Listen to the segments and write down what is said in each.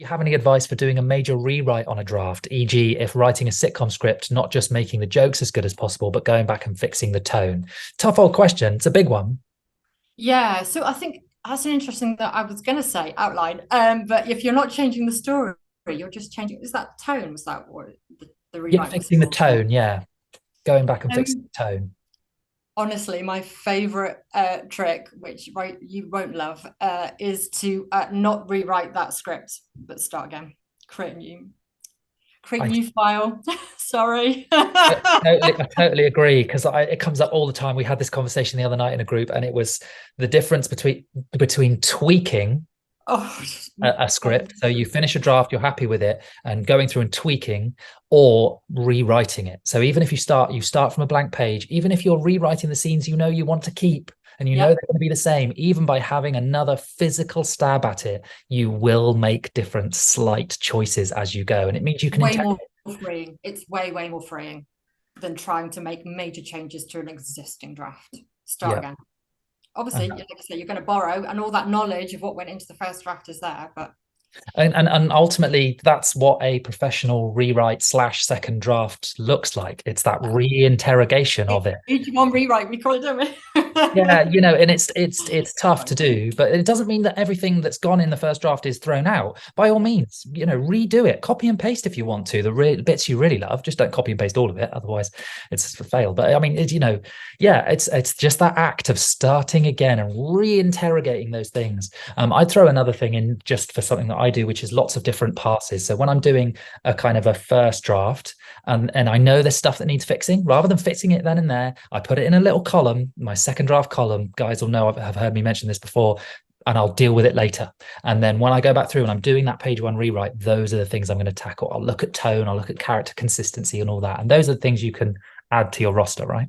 you have any advice for doing a major rewrite on a draft, e.g., if writing a sitcom script, not just making the jokes as good as possible, but going back and fixing the tone? Tough old question. It's a big one. Yeah, so I think that's an interesting that I was going to say outline. But if you're not changing the story, you're just changing. Is that tone? Was that what the Yeah, rewrite was fixing the for? tone. Yeah, going back and fixing Um, the tone. Honestly, my favorite trick, which right you won't love, is to not rewrite that script, but start again. Create a new, create I new file. Sorry. I totally agree because it comes up all the time. We had this conversation the other night in a group, and it was the difference between tweaking Oh, a script. So you finish a draft, you're happy with it, and going through and tweaking or rewriting it. So even if you start from a blank page, even if you're rewriting the scenes you know you want to keep and you know yep. they're going to be the same, even by having another physical stab at it, you will make different slight choices as you go. And it means you can Way interrogate. more freeing. It's way more freeing than trying to make major changes to an existing draft. Start Yeah. again. Obviously, like I say, you're going to borrow, and all that knowledge of what went into the first draft is there. But And ultimately, that's what a professional rewrite slash second draft looks like. It's that reinterrogation of it. each one rewrite, we call it, don't we? Yeah, and it's tough to do, but it doesn't mean that everything that's gone in the first draft is thrown out. By all means, redo it, copy and paste if you want to. The bits you really love, just don't copy and paste all of it, otherwise it's a fail. But I mean, yeah, it's just that act of starting again and reinterrogating those things. I'd throw another thing in just for something that I do, which is lots of different passes. So when I'm doing a kind of a first draft, and I know there's stuff that needs fixing, rather than fixing it then and there, I put it in a little column, my second draft column. Guys will know, have heard me mention this before, and I'll deal with it later. And then when I go back through and I'm doing that page one rewrite, those are the things I'm going to tackle. I'll look at tone, I'll look at character consistency and all that. And those are the things you can add to your roster, right?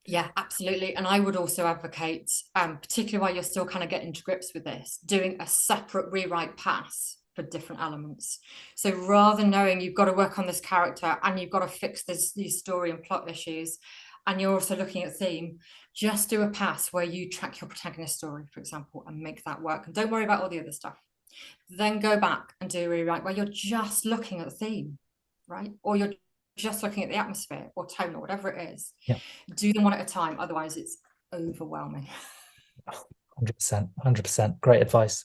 Yeah, absolutely. And I would also advocate, particularly while you're still kind of getting to grips with this, doing a separate rewrite pass for different elements. So rather than knowing you've got to work on this character and you've got to fix these story and plot issues, and you're also looking at theme, just do a pass where you track your protagonist story, for example, and make that work. And don't worry about all the other stuff. Then go back and do a rewrite where you're just looking at the theme, right? Or you're just looking at the atmosphere or tone or whatever it is. Yeah. Do them one at a time, otherwise it's overwhelming. 100%. 100%. Great advice.